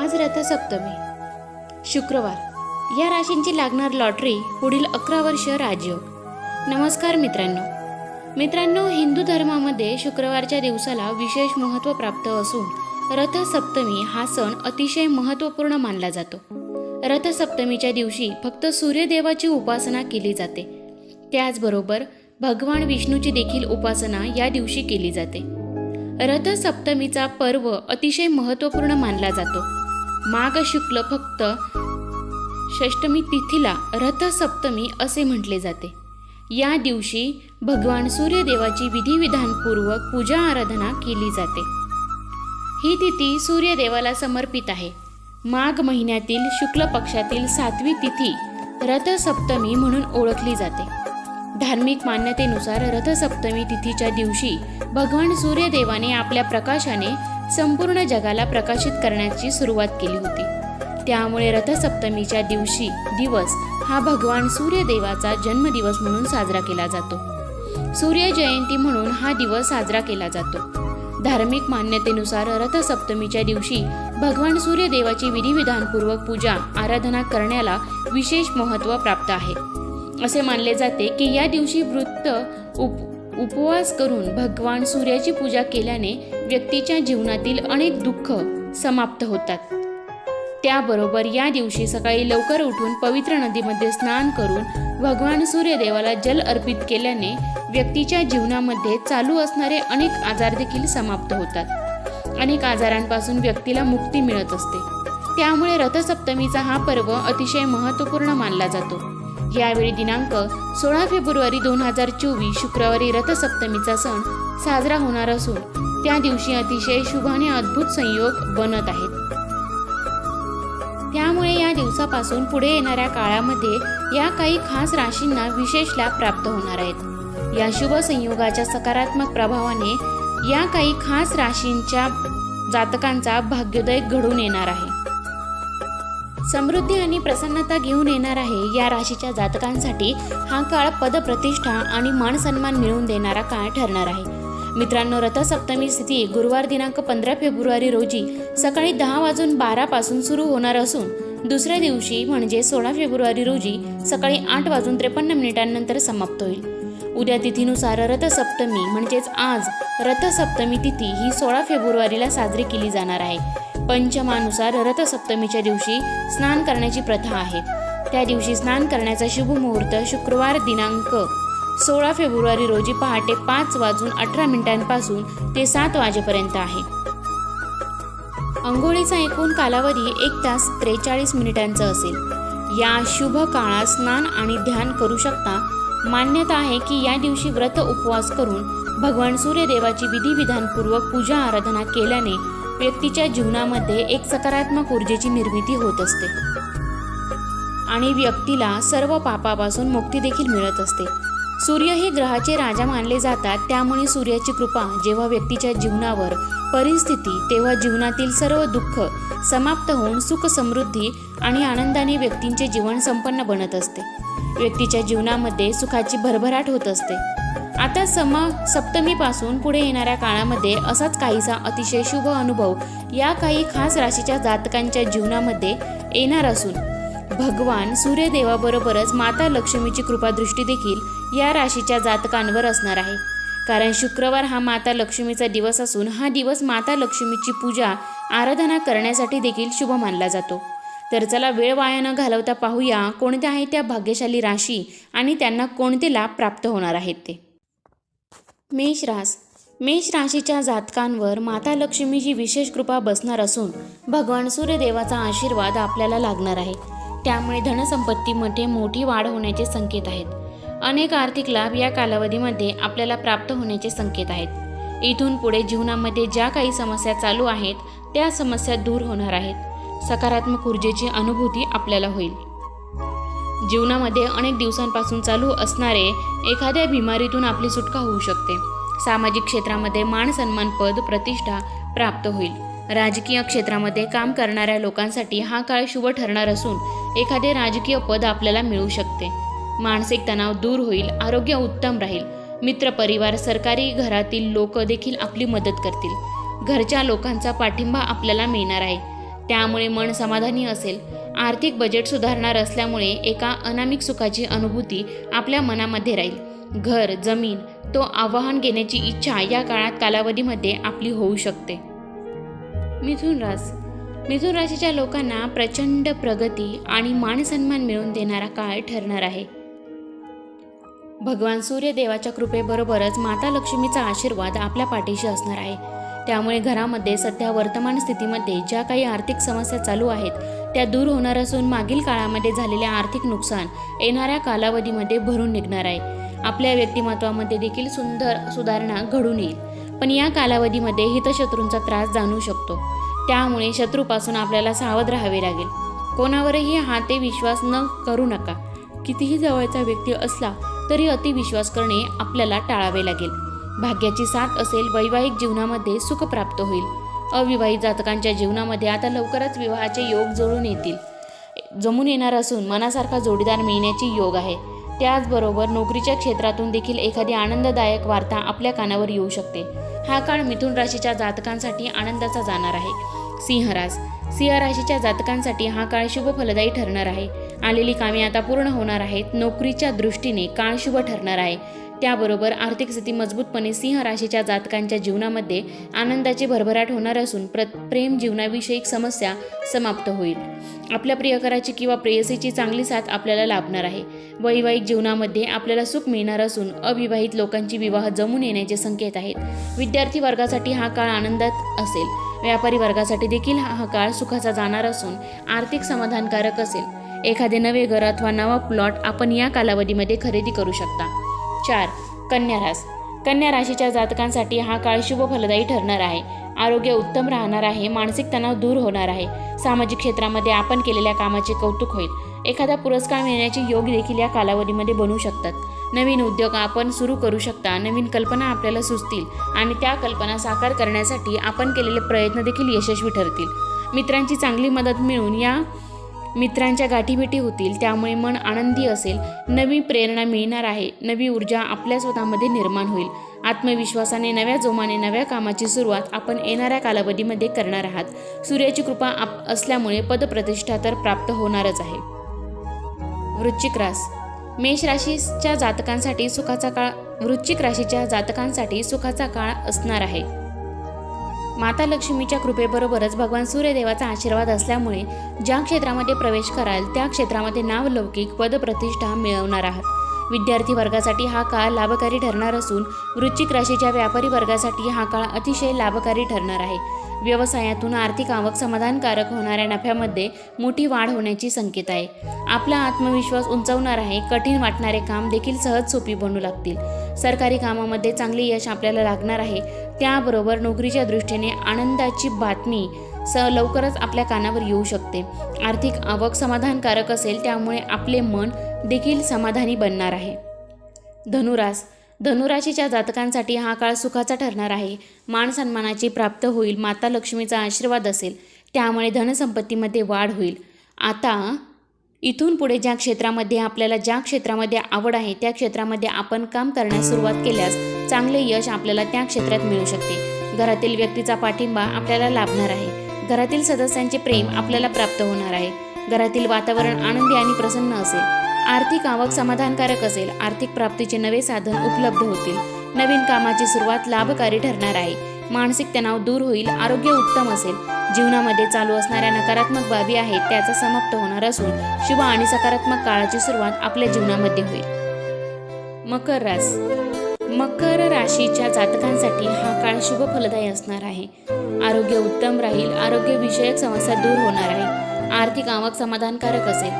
आज रथसप्तमी, शुक्रवार. या राशींची लागणार लॉटरी पुढील 11 वर्ष राजयोग. नमस्कार मित्रांनो, हिंदू धर्मामध्ये शुक्रवारच्या दिवसाला विशेष महत्त्व प्राप्त असून रथसप्तमी हा सण अतिशय महत्त्वपूर्ण मानला जातो. रथसप्तमीच्या दिवशी फक्त सूर्यदेवाची उपासना केली जाते. त्याचबरोबर भगवान विष्णूची देखील उपासना या दिवशी केली जाते. रथसप्तमीचा पर्व अतिशय महत्त्वपूर्ण मानला जातो. माघ शुक्ल फक्त षष्टमी तिथीला रथसप्तमी असे म्हटले जाते. या दिवशी भगवान सूर्यदेवाची विधिविधानपूर्वक पूजा आराधना केली जाते. ही तिथी सूर्यदेवाला समर्पित आहे. माघ महिन्यातील शुक्ल पक्षातील 7वी तिथी रथसप्तमी म्हणून ओळखली जाते. धार्मिक मान्यतेनुसार रथसप्तमी तिथीच्या दिवशी भगवान सूर्यदेवाने आपल्या प्रकाशाने संपूर्ण जगाला प्रकाशित करण्याची सुरुवात केली होती. त्यामुळे रथसप्तमीच्या दिवस हा भगवान सूर्यदेवाचा जन्मदिवस म्हणून साजरा केला जातो. सूर्य जयंती म्हणून हा दिवस साजरा केला जातो. धार्मिक मान्यतेनुसार रथसप्तमीच्या दिवशी भगवान सूर्यदेवाची विधिविधानपूर्वक पूजा आराधना करण्याला विशेष महत्त्व प्राप्त आहे. असे मानले जाते की या दिवशी व्रत उपवास करून भगवान सूर्याची पूजा केल्याने व्यक्तीच्या जीवनातील अनेक दुःख समाप्त होतात. त्याबरोबर या दिवशी सकाळी लवकर उठून पवित्र नदीमध्ये स्नान करून भगवान सूर्यदेवाला जल अर्पित केल्याने व्यक्तीच्या जीवनामध्ये चालू असणारे अनेक आजार देखील समाप्त होतात. अनेक आजारांपासून व्यक्तीला मुक्ती मिळत असते. त्यामुळे रथसप्तमीचा हा पर्व अतिशय महत्त्वपूर्ण मानला जातो. यावेळी दिनांक 16 फेब्रुवारी 2024 शुक्रवारी रथसप्तमीचा सण साजरा होणार असून त्या दिवशी अतिशय शुभ आणि अद्भुत संयोग बनत आहेत. त्यामुळे या दिवसापासून पुढे येणाऱ्या काळामध्ये या काही खास राशींना विशेष लाभ प्राप्त होणार आहेत. या शुभ संयोगाच्या सकारात्मक प्रभावाने या काही खास राशींच्या जातकांचा भाग्योदय घडून येणार आहे. समृद्धी आणि प्रसन्नता घेऊन येणार आहे. या राशीच्या जातकांसाठी हा काळ पदप्रतिष्ठा आणि मान सन्मान मिळवून देणारा काळ ठरणार आहे. मित्रांनो, रथसप्तमी तिथी गुरुवार दिनांक 15 फेब्रुवारी रोजी सकाळी 10:12 पासून सुरू होणार असून दुसऱ्या दिवशी म्हणजे 16 फेब्रुवारी रोजी सकाळी 8:53 नंतर समाप्त होईल. उद्या तिथीनुसार रथसप्तमी म्हणजेच आज रथसप्तमी तिथी ही 16 फेब्रुवारीला साजरी केली जाणार आहे. पंचमानुसार रथसप्तमीच्या दिवशी स्नान करण्याची प्रथा आहे. त्या दिवशी स्नान करण्याचा शुभ मुहूर्त शुक्रवार दिनांक 16 फेब्रुवारी रोजी पहाटे 5:18 पासून ते 7 वाजेपर्यंत आहे. अंघोळीचा एकूण कालावधी 1 तास 43 मिनिटांचा असेल. या शुभ काळात स्नान आणि ध्यान करू शकता. मान्यता आहे की या दिवशी व्रत उपवास करून भगवान सूर्यदेवाची विधिविधानपूर्वक पूजा आराधना केल्याने व्यक्तीच्या जीवनामध्ये एक सकारात्मक ऊर्जेची निर्मिती होत असते आणि व्यक्तीला सर्व पापापासून मुक्ती देखील मिळत असते. सूर्य हे ग्रहाचे राजा मानले जातात. त्यामुळे सूर्याची कृपा जेव्हा व्यक्तीच्या जीवनावर परिस्थिती तेव्हा जीवनातील सर्व दुःख समाप्त होऊन सुख समृद्धी आणि आनंदाने व्यक्तींचे जीवन संपन्न बनत असते. व्यक्तीच्या जीवनामध्ये सुखाची भरभराट होत असते. आता सप्तमीपासून पुढे येणाऱ्या काळामध्ये असाच काहीसा अतिशय शुभ अनुभव या काही खास राशीच्या जातकांच्या जीवनामध्ये येणार असून भगवान सूर्यदेवाबरोबरच माता लक्ष्मीची कृपादृष्टी देखील या राशीच्या जातकांवर असणार आहे. कारण शुक्रवार हा माता लक्ष्मीचा दिवस असून हा दिवस माता लक्ष्मीची पूजा आराधना करण्यासाठी देखील शुभ मानला जातो. तर चला वेळ वाया न घालवता पाहूया कोणत्या आहेत त्या भाग्यशाली राशी आणि त्यांना कोणते लाभ प्राप्त होणार आहेत ते. मेष राशीच्या जातकांवर माता लक्ष्मीची विशेष कृपा बसणार असून भगवान सूर्यदेवाचा आशीर्वाद आपल्याला लागणार आहे. त्यामुळे धनसंपत्तीमध्ये मोठी वाढ होण्याचे संकेत आहेत. अनेक आर्थिक लाभ या कालावधीमध्ये आपल्याला प्राप्त होण्याचे संकेत आहेत. इथून पुढे जीवनामध्ये ज्या काही समस्या चालू आहेत त्या समस्या दूर होणार आहेत. सकारात्मक ऊर्जेची अनुभूती आपल्याला होईल. जीवनामध्ये अनेक दिवसांपासून चालू असणारे एखाद्या बिमारीतून आपली सुटका होऊ शकते. सामाजिक क्षेत्रामध्ये मान सन्मान पद प्रतिष्ठा प्राप्त होईल. राजकीय क्षेत्रामध्ये काम करणाऱ्या लोकांसाठी हा काळ शुभ ठरणार असून एखादे राजकीय पद आपल्याला मिळू शकते. मानसिक तणाव दूर होईल. आरोग्य उत्तम राहील. मित्रपरिवार सरकारी घरातील लोक देखील आपली मदत करतील. घरच्या लोकांचा पाठिंबा आपल्याला मिळणार आहे. त्यामुळे मन समाधानी असेल. आर्थिक बजेट सुधारणार असल्यामुळे एका अनामिक सुखाची अनुभूती आपल्या मनामध्ये राहील. घर, जमीन तो आवाहन घेण्याची इच्छा या कालावधीमध्ये आपली होऊ शकते. मिथुन राशीच्या लोकांना प्रचंड प्रगती आणि मानसन्मान मिळवून देणारा काळ ठरणार आहे. भगवान सूर्यदेवाच्या कृपेबरोबरच माता लक्ष्मीचा आशीर्वाद आपल्या पाठीशी असणार आहे. त्यामुळे घरामध्ये सध्या वर्तमान स्थितीमध्ये ज्या काही आर्थिक समस्या चालू आहेत त्या दूर होणार असून मागील काळामध्ये झालेले आर्थिक नुकसान येणाऱ्या कालावधीमध्ये भरून निघणार आहे. आपल्या व्यक्तिमत्वामध्ये देखील सुंदर सुधारणा घडून येईल. पण या कालावधीमध्ये हितशत्रूंचा त्रास जाणवू शकतो. त्यामुळे शत्रूपासून आपल्याला सावध राहावे लागेल. कोणावरही हाते विश्वास न करू नका. कितीही जवळचा व्यक्ती असला तरी अतिविश्वास करणे आपल्याला टाळावे लागेल. भाग्याची साथ असेल. वैवाहिक जीवनामध्ये सुख प्राप्त होईल. अविवाहित जातकांच्या जीवनामध्ये आता लवकरच विवाहाचे योग जमून येणार असून मनासारखा जोडीदार मिळण्याची योग आहे. त्याचबरोबर नोकरीच्या क्षेत्रातून देखील एखादी आनंददायक वार्ता आपल्या कानावर येऊ शकते. हा काळ मिथुन राशीच्या जातकांसाठी आनंदाचा जाणार आहे. सिंह राशीच्या जातकांसाठी हा काळ शुभ फलदायी ठरणार आहे. आलेली कामे आता पूर्ण होणार आहेत. नोकरीच्या दृष्टीने काळ शुभ ठरणार आहे. त्याबरोबर आर्थिक स्थिती मजबूतपणे सिंह राशीच्या जातकांच्या जीवनामध्ये आनंदाची भरभराट होणार असून प्रेम जीवनाविषयक समस्या समाप्त होईल. आपल्या प्रियकराची किंवा प्रेयसीची चांगली साथ आपल्याला लाभणार आहे. वैवाहिक जीवनामध्ये आपल्याला सुख मिळणार असून अविवाहित लोकांची विवाह जमून येण्याचे संकेत आहेत. विद्यार्थी वर्गासाठी हा काळ आनंदात असेल. व्यापारी वर्गासाठी देखील हा काळ सुखाचा जाणार असून आर्थिक समाधानकारक असेल. एखादे नवे घर अथवा नवा प्लॉट आपण या कालावधीमध्ये खरेदी करू शकता. 4. कन्या राशीच्या जातकांसाठी हा काळ शुभ फलदायी ठरणार आहे. आरोग्य उत्तम राहणार आहे. मानसिक तणाव दूर होणार आहे. सामाजिक क्षेत्रामध्ये आपण केलेल्या कामाचे कौतुक होईल. एखादा पुरस्कार मिळण्याचे योग देखील या कालावधीमध्ये बनू शकतात. नवीन उद्योग आपण सुरू करू शकता. नवीन कल्पना आपल्याला सुचतील आणि त्या कल्पना साकार करण्यासाठी आपण केलेले प्रयत्न देखील यशस्वी ठरतील. मित्रांची चांगली मदत मिळून या मित्रांच्या गाठीभेटी होतील. त्यामुळे मन आनंदी असेल. नवी प्रेरणा मिळणार आहे. नवी ऊर्जा आपल्या स्वतःमध्ये निर्माण होईल. आत्मविश्वासाने नव्या जोमाने नव्या कामाची सुरुवात आपण येणाऱ्या कालावधीमध्ये करणार आहात. सूर्याची कृपा असल्यामुळे पदप्रतिष्ठा तर प्राप्त होणारच आहे. वृश्चिक राशीच्या जातकांसाठी सुखाचा काळ असणार आहे. माता लक्ष्मीच्या कृपेबरोबरच भगवान सूर्यदेवाचा आशीर्वाद असल्यामुळे ज्या क्षेत्रामध्ये प्रवेश कराल त्या क्षेत्रामध्ये नावलौकिक पदप्रतिष्ठा मिळवणार आहात. विद्यार्थी वर्गासाठी हा काळ लाभकारी ठरणार असून वृश्चिक राशीच्या व्यापारी वर्गासाठी हा काळ अतिशय लाभकारी ठरणार आहे. व्यवसायातून आर्थिक आवक समाधानकारक होणाऱ्या नफ्यामध्ये मोठी वाढ होण्याची संकेत आहे. आपला आत्मविश्वास उंचावणार आहे. कठीण वाटणारे काम देखील सहज सोपी बनू लागतील. सरकारी कामामध्ये चांगले यश आपल्याला लागणार आहे. त्याबरोबर नोकरीच्या दृष्टीने आनंदाची बातमी लवकरच आपल्या कानावर येऊ शकते. आर्थिक आवक समाधानकारक असेल. त्यामुळे आपले मन देखील समाधानी बनणार आहे. धनुराशीच्या जातकांसाठी हा काळ सुखाचा ठरणार आहे. मान सन्मानाची प्राप्त होईल. माता लक्ष्मीचा आशीर्वाद असेल. त्यामुळे धनसंपत्तीमध्ये वाढ होईल. आता इथून पुढे ज्या क्षेत्रामध्ये आवड आहे त्या क्षेत्रामध्ये आपण काम करण्यास सुरुवात केल्यास चांगले यश आपल्याला त्या क्षेत्रात मिळू शकते. घरातील व्यक्तीचा पाठिंबा आपल्याला लाभणार आहे. घरातील सदस्यांचे प्रेम आपल्याला प्राप्त होणार आहे. घरातील वातावरण आनंदी आणि प्रसन्न असेल. आर्थिक आवक समाधानकारक असेल. आर्थिक प्राप्तीचे नवे साधन उपलब्ध होतील. नवीन कामाची सुरुवात लाभकारी ठरणार आहे. मानसिक तणाव दूर होईल. आरोग्य उत्तम असेल. जीवनामध्ये चालू असणाऱ्या नकारात्मक बाबी आहेत त्याचा समाप्त होणार असून शुभ आणि सकारात्मक काळाची सुरुवात आपल्या जीवनामध्ये होईल. मकर राशीच्या जातकांसाठी हा काळ शुभ फलदायी असणार आहे. आरोग्य उत्तम राहील. आरोग्यविषयक समस्या दूर होणार आहे. आर्थिक आवक समाधानकारक असेल.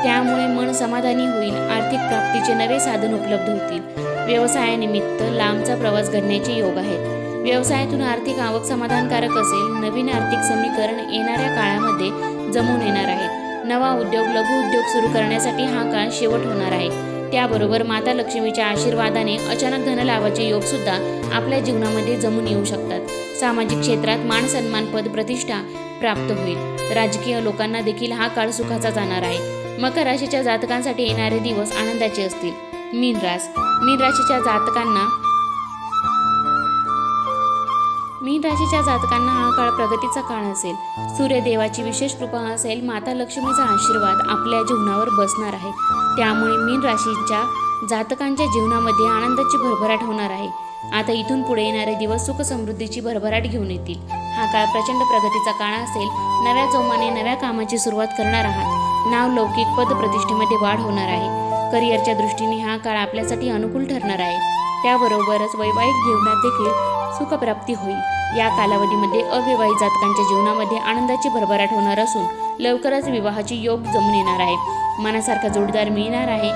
त्यामुळे मन समाधानी होईल. आर्थिक प्राप्तीचे नवे साधन उपलब्ध होतील. व्यवसायानिमित्त लांबचा प्रवास घडण्याचे योग आहेत. व्यवसायातून आर्थिक आवक समाधानकारक असेल. नवीन आर्थिक समीकरण येणाऱ्या काळामध्ये जमून येणार आहेत. नवा उद्योग, लघु उद्योग सुरू करण्यासाठी हा काळ शेवट होणार आहे. त्याबरोबर माता लक्ष्मीच्या आशीर्वादाने अचानक धनलाभाचे योग सुद्धा आपल्या जीवनामध्ये जमून येऊ शकतात. सामाजिक क्षेत्रात मान सन्मान पद प्रतिष्ठा प्राप्त होईल. राजकीय लोकांना देखील हा काळ सुखाचा जाणार आहे. मकर राशीच्या जातकांसाठी येणारे दिवस आनंदाचे असतील. मीन राशीच्या जातकांना मीन राशीच्या जातकांना हा काळ प्रगतीचा काळ असेल. सूर्यदेवाची विशेष कृपा असेल. माता लक्ष्मीचा आशीर्वाद आपल्या जीवनावर बसणार आहे. त्यामुळे मीन राशीच्या जातकांच्या जीवनामध्ये आनंदाची भरभराट होणार आहे. आता इथून पुढे येणारे दिवस सुख समृद्धीची भरभराट घेऊन येतील. हा काळ प्रचंड प्रगतीचा काळ असेल. नव्या जोमाने नव्या कामाची सुरुवात करणार आहात. नावलौकिक पदप्रतिष्ठेमध्ये वाढ होणार आहे. करिअरच्या दृष्टीने हा काळ आपल्यासाठी अनुकूल ठरणार आहे. त्याबरोबरच वैवाहिक जीवनात देखील सुखप्राप्ती होईल. या कालावधीमध्ये अविवाहित जातकांच्या जीवनामध्ये आनंदाची भरभराट होणार असून लवकरच विवाहाची योग जमून येणार आहे. मनासारखा जोडीदार मिळणार आहे.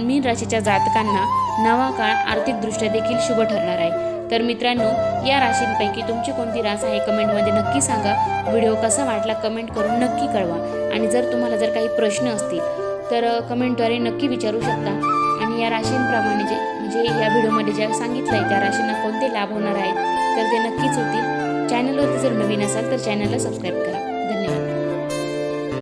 मीन राशीच्या जातकांना नवा काळ आर्थिकदृष्ट्या देखील शुभ ठरणार आहे. तर मित्रांनो, या राशींपैकी तुमची कोणती रास आहे कमेंटमध्ये नक्की सांगा. व्हिडिओ कसा वाटला कमेंट करून नक्की कळवा. आणि जर तुम्हाला काही प्रश्न असतील तर कमेंटद्वारे नक्की विचारू शकता. आणि या राशींप्रमाणे म्हणजे या व्हिडिओमध्ये ज्या सांगितलं आहे त्या राशींना कोणते लाभ होणार आहेत तर ते नक्कीच होतील. चॅनलवरती जर नवीन असाल तर चॅनलला सबस्क्राईब करा. धन्यवाद.